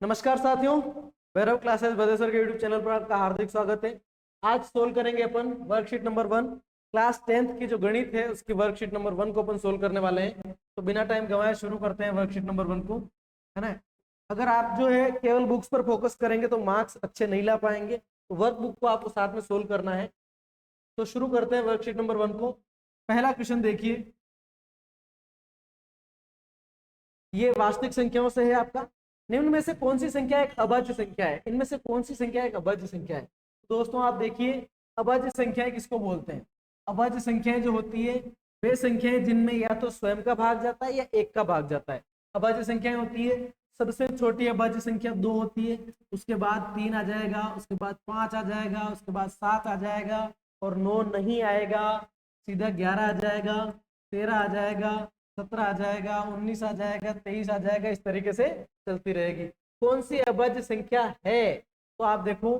नमस्कार साथियों, भैरव क्लासेस भदेसर के यूट्यूब चैनल पर आपका हार्दिक स्वागत है। आज सोल्व करेंगे अपन वर्कशीट नंबर 1, क्लास 10th की जो गणित है उसकी वर्कशीट नंबर 1 को अपन सोल्व करने वाले हैं। तो बिना टाइम गंवाए शुरू करते हैं वर्कशीट नंबर 1 को, है ना। अगर आप जो है केवल बुक्स पर फोकस करेंगे तो मार्क्स अच्छे नहीं ला पाएंगे, तो वर्क बुक को आपको साथ में सोल्व करना है। तो शुरू करते हैं वर्कशीट नंबर 1 को। पहला क्वेश्चन देखिए, ये वास्तविक संख्याओं से है आपका। निम्न में से कौन सी संख्या एक अभाज्य संख्या है? इनमें से कौन सी संख्या एक अभाज्य संख्या है? दोस्तों आप देखिए, अभाज्य संख्याएं किसको बोलते हैं? अभाज्य संख्याएं जो होती है वे संख्याएं जिनमें या तो स्वयं का भाग जाता है या एक का भाग जाता है। अभाज्य संख्याएं होती है, सबसे छोटी अभाज्य संख्या 2 होती है, उसके बाद 3 आ जाएगा, उसके बाद 5 आ जाएगा, उसके बाद 7 आ जाएगा और 9 नहीं आएगा, सीधा 11 आ जाएगा, 13 आ जाएगा, 17 आ जाएगा, 19 आ जाएगा, 23 आ जाएगा, इस तरीके से चलती रहेगी। कौन सी अभाज्य संख्या है? तो आप देखो,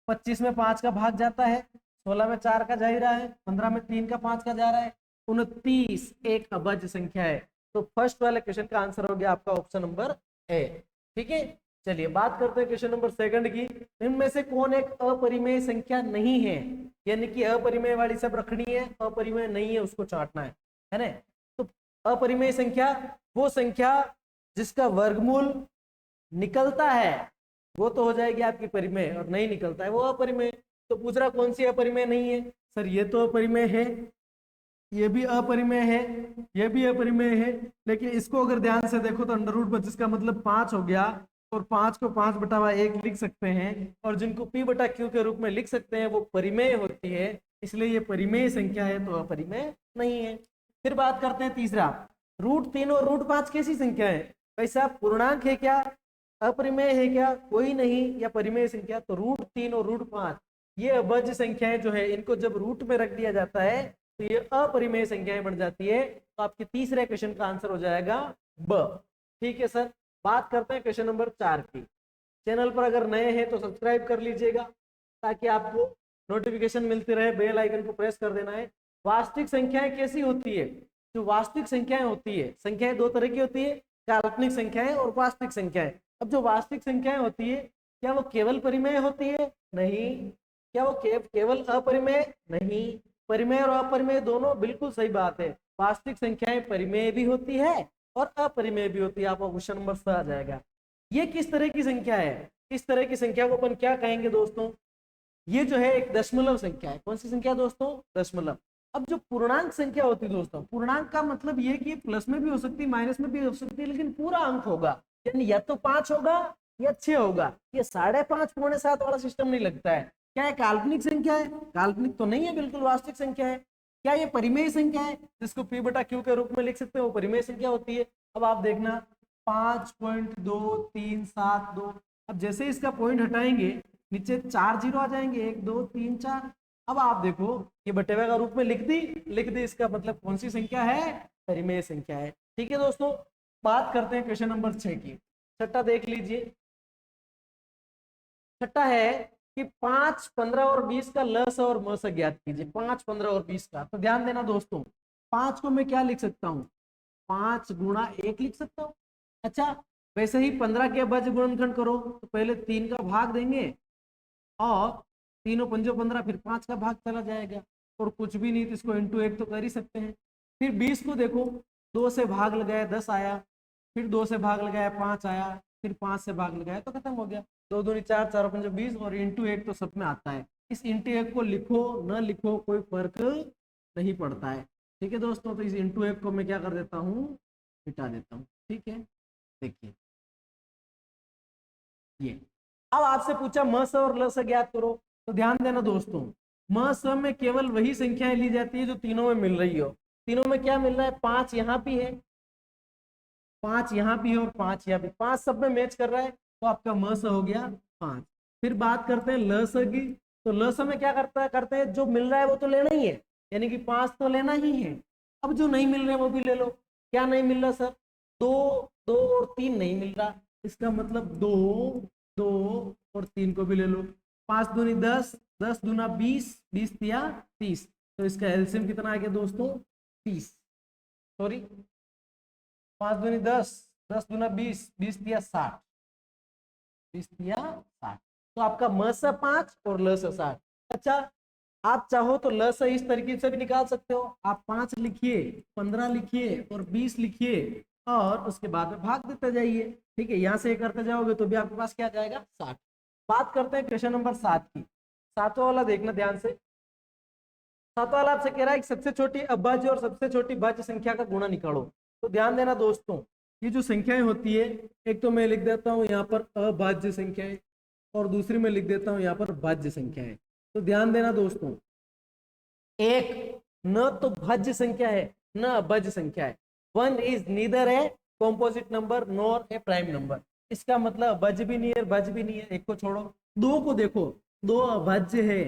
25 में 5 का भाग जाता है, 16 में 4 का जा ही रहा है, 15 में 3 का 5 का जा रहा है, 29 एक अभाज्य संख्या है। तो फर्स्ट वाले क्वेश्चन का आंसर हो गया आपका ऑप्शन नंबर ए। ठीक है, चलिए बात करते हैं क्वेश्चन नंबर 2 की। इनमें से कौन एक अपरिमेय संख्या नहीं है? यानी कि अपरिमेय वाली सब रखनी है, अपरिमेय नहीं है उसको चाटना है ना। तो अपरिमेय संख्या वो संख्या जिसका वर्गमूल निकलता है वो तो हो जाएगी आपकी परिमेय, और नहीं निकलता है वो अपरिमेय। तो पूछ रहा कौन सी अपरिमेय नहीं है? सर ये तो अपरिमेय है, ये भी अपरिमेय है, ये भी अपरिमेय है, लेकिन इसको अगर ध्यान से देखो तो अंडर रूट 25 का मतलब 5 हो गया, और 5 को 5/1 लिख सकते हैं, और जिनको p/q के रूप में लिख सकते हैं वो परिमेय होती है, इसलिए ये परिमेय संख्या है, तो अपरिमेय नहीं है। फिर बात करते हैं तीसरा, √3 और √5 कैसी संख्या है? भाई साहब पूर्णांक है क्या, अपरिमेय है क्या? कोई नहीं, या परिमेय संख्या। तो √3 और √5 ये अभाज्य संख्याएं जो है, इनको जब रूट में रख दिया जाता है तो ये अपरिमेय संख्याएं बन जाती है। तो आपके तीसरे क्वेश्चन का आंसर हो जाएगा ब। ठीक है सर, बात करते हैं क्वेश्चन नंबर 4 की। चैनल पर अगर नए हैं तो सब्सक्राइब कर लीजिएगा ताकि आपको नोटिफिकेशन मिलती रहे, बेल आइकन को प्रेस कर देना है। वास्तविक संख्याएं कैसी होती है? जो वास्तविक संख्याएं होती है, संख्याएं दो तरह की होती है, काल्पनिक संख्याएं और वास्तविक संख्याएं। अब जो वास्तविक संख्याएं होती है, क्या वो केवल परिमेय होती है? नहीं। क्या वो केवल अपरिमेय? नहीं। परिमेय और अपरिमेय दोनों, बिल्कुल सही बात है। वास्तविक संख्याएं परिमेय भी होती है और अपरिमेय भी होती है। आपका क्वेश्चन नंबर 6 आ जाएगा। ये किस तरह की संख्या है? इस तरह की संख्या को अपन क्या कहेंगे दोस्तों? ये जो है एक दशमलव संख्या है। कौन सी संख्या दोस्तों? दशमलव। अब जो पूर्णांक संख्या होती है दोस्तों, पूर्णांक का मतलब ये कि प्लस में भी हो सकती है, माइनस में भी हो सकती है, लेकिन पूरा अंक होगा, यानी या तो 5 होगा या 6 होगा। ये 5.5 पौने 7 वाला सिस्टम नहीं लगता है। क्या है, काल्पनिक संख्या है? काल्पनिक तो नहीं है, बिल्कुल वास्तविक संख्या है। क्या ये परिमेय संख्या है जिसको p/q के रूप में लिख सकते हैं? वो परिमेय संख्या होती है। अब आप देखना 5.2372। अब जैसे इसका पॉइंट हटाएंगे नीचे 4 जीरो आ जाएंगे, 1 2 3 4। अब आप देखो ये बटेवा का रूप में लिख दी, इसका मतलब कौन सी संख्या है? परिमेय संख्या है। ठीक है दोस्तों, बात करते हैं क्वेश्चन नंबर 6 की। छठा देख लीजिए। छठा है कि 5, 15 और 20 का लस और मस ज्ञात कीजिए। 5, 15 और 20 का, तो ध्यान देना दोस्तों, 5 को मैं क्या लिख सकता हूँ? 5 गुणा 1 लिख सकता हूँ। अच्छा, वैसे ही 15 के अभाज्य गुणनखंड करो तो पहले 3 का भाग देंगे, और तीनों पंजो 15, फिर 5 का भाग चला जाएगा, और कुछ भी नहीं तो इसको इंटू 1 तो कर ही सकते हैं। फिर 20 को देखो, 2 से भाग लगाया 10 आया, फिर 2 से भाग लगाया 5 आया, फिर 5 से भाग लगाया तो खत्म हो गया। 2 दूनी 4, 4 पंजे 20, और इंटू 1 तो सब में आता है। इस इंटू 1 को लिखो न लिखो कोई फर्क नहीं पड़ता है। ठीक है दोस्तों, तो इस इंटू 1 को मैं क्या कर देता हूँ? मिटा देता हूँ। ठीक है, देखिए ये। अब आपसे पूछा म स और ल स ज्ञात करो, तो ध्यान देना दोस्तों, म स में केवल वही संख्याएं ली जाती है जो तीनों में मिल रही हो। तीनों में क्या मिल रहा है? 5 यहाँ भी है, 5 यहाँ भी है, और 5 यहाँ भी, 5 सब में मैच कर रहा है, तो आपका म स हो गया 5। फिर बात करते हैं ल स की। तो ल स में क्या करते हैं, जो मिल रहा है वो तो लेना ही है, यानी कि 5 तो लेना ही है। अब जो नहीं मिल रहे वो भी ले लो। क्या नहीं मिल रहा सर? 2, 2 और 3 नहीं मिल रहा, इसका मतलब 2, 2 और 3 को भी ले लो। 5 दूनी 10, 10 दूना 20, 20 तिया 30, तो इसका एलसीएम कितना आ गया दोस्तों? 30। सॉरी, 5 दूनी 10, 10 दूना 20, 20 तिया 60। 20 या 60। तो आपका म से 5 और ल से 60। अच्छा, आप चाहो तो ल से इस तरीके से भी निकाल सकते हो। आप 5 लिखिए, 15 लिखिए और 20 लिखिए और उसके बाद में भाग देते जाइए। ठीक है, यहाँ से ये करते जाओगे तो भी आपके पास क्या आ जाएगा, 60। बात करते हैं क्वेश्चन नंबर 7 की। सातवां वाला देखना ध्यान से। सातवां वाला आपसे कह रहा है कि सबसे छोटी अभाज्य और सबसे छोटी भाज्य संख्या का गुणा निकालो। तो ध्यान देना दोस्तों, ये जो संख्याएं होती है, एक तो मैं लिख देता हूँ यहाँ पर अभाज्य संख्याएं और दूसरी में लिख देता हूँ यहाँ पर भाज्य संख्याएं। तो ध्यान देना दोस्तों, एक न तो भाज्य संख्या है न अभाज्य संख्या है। One is neither A composite number nor a prime number. इसका मतलब अभाज्य भी नहीं है, भाज्य भी नहीं है। एक को छोड़ो, दो को देखो, दो अभाज्य है,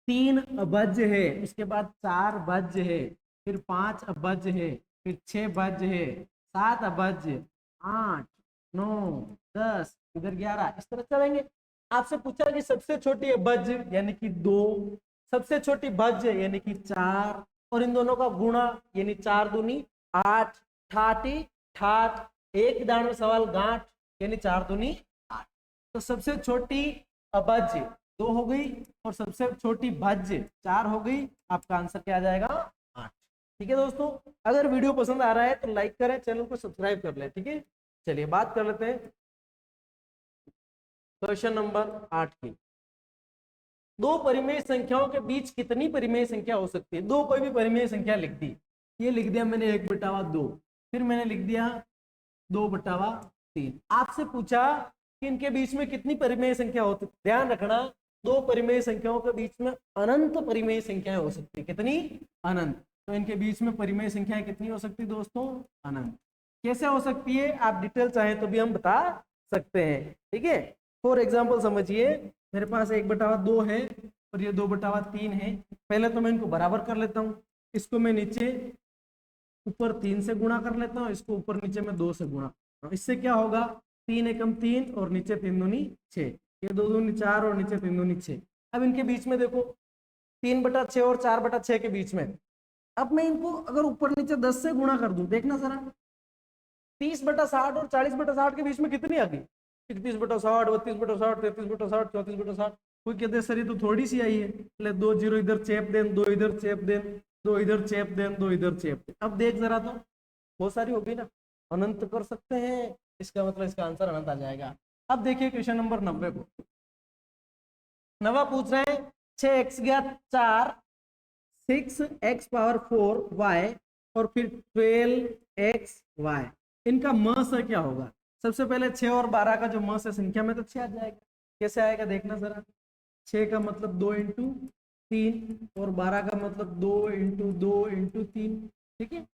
3 अभाज्य है, उसके बाद 4 भाज्य है, फिर 5 अभाज्य है, फिर 6 भाज्य है, 7 अभाज्य, 8, 9, 10, इधर 11, इस तरह चलेंगे। आपसे पूछा कि सबसे छोटी अभाज्य यानी कि 2, सबसे छोटी भाज्य यानी कि 4 और इन दोनों का गुणा यानी 4 दूनी 8, ठाटी ठाट, एक दान में सवाल गांठ यानी 4 दूनी 8। तो सबसे छोटी अभाज्य 2 हो गई और सबसे छोटी भाज्य 4 हो गई। आपका आंसर क्या आ जाएगा, 8। ठीक है दोस्तों, अगर वीडियो पसंद आ रहा है तो लाइक करें, चैनल को सब्सक्राइब कर लें। ठीक है, चलिए बात कर लेते हैं क्वेश्चन नंबर 8 की। दो परिमेय संख्याओं के बीच कितनी परिमेय संख्या हो सकती है। दो कोई भी परिमेय संख्या लिख दी, ये लिख दिया मैंने 1/2, फिर मैंने लिख दिया 2/3। आपसे पूछा कि इनके बीच में कितनी परिमेय संख्या होती है। ध्यान रखना, दो परिमेय संख्याओं के बीच में अनंत परिमेय संख्याएं हो सकती है। कितनी, अनंत। तो इनके बीच में परिमेय संख्याएं कितनी हो सकती है दोस्तों, अनंत। कैसे हो सकती है, आप डिटेल चाहें तो भी हम बता सकते हैं। ठीक है, फॉर एग्जाम्पल समझिए, मेरे पास 1/2 है और ये 2/3 है। पहले तो मैं इनको बराबर कर लेता हूँ। इसको मैं नीचे ऊपर 3 से गुणा कर लेता हूँ, इसको ऊपर नीचे में 2 से गुणा। इससे क्या होगा, 3 एकम 3 और नीचे 3 दूनी 6, ये 2 दूनी 4 और नीचे 3 दूनी 6। अब इनके बीच में देखो 3/6 और 4/6 के बीच में, अब मैं इनको अगर ऊपर नीचे 10 से गुणा कर दूं, देखना जरा, 30/60 और 40/60 के बीच में कितनी आ गई, 31/60, 32/60, 33/60, 34/60। कोई कहते हैं सर ये तो थोड़ी सी आई है। ले 2 0 इधर चेप देन, 2 इधर चेप देन, 2 इधर चेप देन, 2 इधर चेप देन। अब देख जरा, तो बहुत सारी होगी ना, अनंत कर सकते हैं। इसका मतलब इसका आंसर अनंत आ जाएगा। अब देखिए क्वेश्चन नंबर 90 को। 90 पूछ रहे हैं 6x ज्ञात 4, 6x⁴y और फिर 12xy, इनका म से क्या होगा। सबसे पहले 6 और 12 का जो म से संख्या में तो 6 आ जाएगा। कैसे आएगा देखना जरा, 6 का मतलब 2 इंटू 3 और 12 का मतलब 2 इंटू 2 इंटू 3। ठीक है,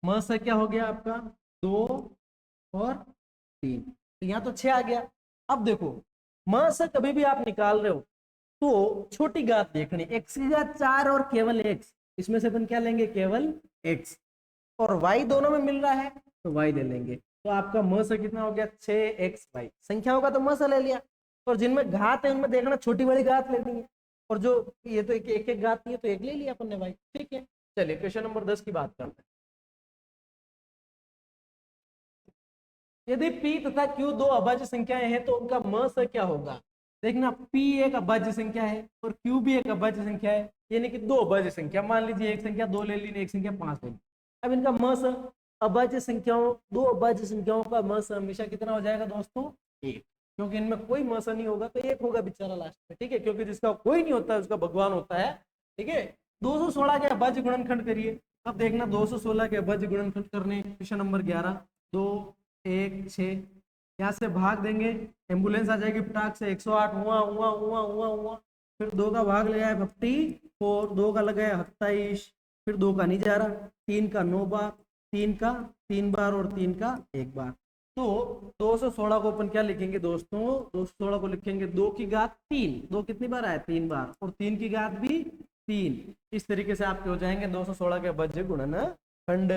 म से क्या हो गया आपका 2 और 3, तो यहाँ तो 6 आ गया। अब देखो, म से कभी भी आप निकाल रहे हो तो छोटी घात देखनी, x की घात 4 और केवल x, इसमें से अपन क्या लेंगे, केवल x। और y दोनों में मिल रहा है तो y ले लेंगे। तो आपका म से कितना हो गया, 6xy। संख्याओं का तो म से ले लिया, और जिनमें घात है उनमें देखना छोटी बड़ी घात लेनी है, और जो ये तो एक एक घात नहीं है तो एक ले लिया अपन ने भाई। ठीक है, चलिए क्वेश्चन नंबर 10 की बात करते हैं। यदि p तथा q दो अभाज्य संख्याएं हैं तो उनका म से क्या होगा। देखना, p एक अभाज्य संख्या है और q भी एक अभाज्य संख्या है, यानी कि दो अभाज्य संख्या। मान लीजिए एक संख्या 2 ले ली, एक संख्या 5 ले ली। अब इनका म से, अभाज्य संख्याओं, दो अभाज्य संख्याओं का म से हमेशा कितना हो जाएगा दोस्तों, 1, क्योंकि इनमें कोई म से नहीं होगा तो 1 होगा बेचारा लास्ट में। ठीक है, क्योंकि जिसका कोई नहीं होता उसका भगवान होता है। ठीक है, 216 के अभाज्य गुणनखंड करिए। अब देखना 216 के अभाज्य गुणनखंड करने, क्वेश्चन नंबर 11, 2 1 6, यहाँ से भाग देंगे, एम्बुलेंस आ जाएगी पटाख से, 108 हुआ हुआ हुआ हुआ हुआ। फिर 2 का भाग लगाया 54, 2 का लगाया 27, फिर 2 का नहीं जा रहा, 3 का 9 बार, 3 का 3 बार और 3 का 1 बार। तो 216 को अपन क्या लिखेंगे दोस्तों, 216 को लिखेंगे 2 की घात 3, 2 कितनी बार आया, 3 बार, और 3 की घात भी 3। इस तरीके से आपके हो जाएंगे 216 के अभाज्य गुणनखंड।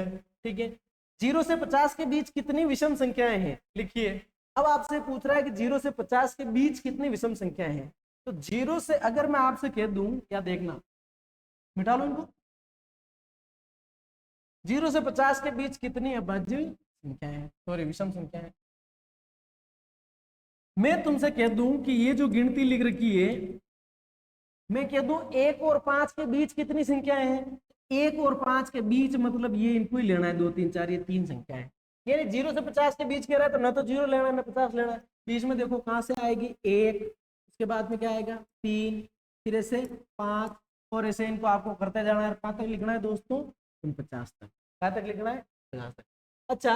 ठीक है, 0 से 50 के बीच कितनी विषम संख्याएं हैं, लिखिए। अब आपसे पूछ रहा है कि 0 से 50 के बीच कितनी विषम संख्याएं हैं। तो 0 से अगर मैं आपसे कह दूं, क्या देखना, मिटा लो इनको, 0 से 50 के बीच कितनी अभाज्य संख्याएं हैं, सॉरी विषम संख्याएं। मैं तुमसे कह दूं कि ये जो गिनती लिख रखी है, मैं कह दूं 1 और 5 के बीच कितनी संख्याएं हैं? 1 और 5 के बीच मतलब ये इनको ही लेना है, 2 3 4, ये 3 संख्याएं। यानी 0 से 50 के बीच कह रहा है तो ना तो 0 लेना है ना 50 लेना है। बीच में देखो कहां से आएगी 1, उसके बाद में क्या आएगा 3, फिर ऐसे 5, और ऐसे इनको आपको करते जाना है। कहां तक लिखना है दोस्तों? 50 तक। कहां तक लिखना है? 50 तक। अच्छा,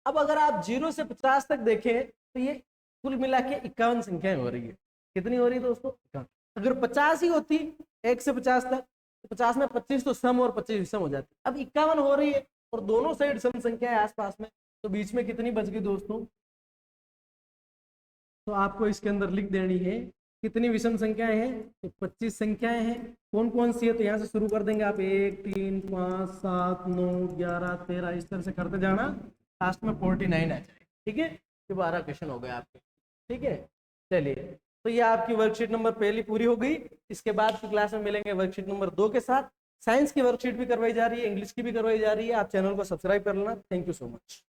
अब अगर आप 0 से 50 तक देखें तो ये कुल मिला के 51 संख्याएं हो रही है। कितनी हो रही है दोस्तों? 51। अगर 50 ही होती 1 से 50 तक, 50 में 25 तो सम और 25 विषम हो जाती। अब 51 हो रही है और दोनों साइड सम संख्या है आसपास में, तो बीच में कितनी बच गई दोस्तों? तो आपको इसके अंदर लिख देनी है कितनी विषम संख्याएं हैं? तो 25 संख्याएं हैं। कौन कौन सी है? तो यहाँ से शुरू कर देंगे आप, 1 3 5 7 9 11 13, इस तरह से करते जाना, लास्ट में 49 आ जाए। ठीक है, ये 12 क्वेश्चन हो गए आपके। ठीक है, चलिए, तो ये आपकी वर्कशीट नंबर पहली पूरी हो गई। इसके बाद की क्लास में मिलेंगे वर्कशीट नंबर 2 के साथ। साइंस की वर्कशीट भी करवाई जा रही है, इंग्लिश की भी करवाई जा रही है। आप चैनल को सब्सक्राइब कर लेना। Thank you so much.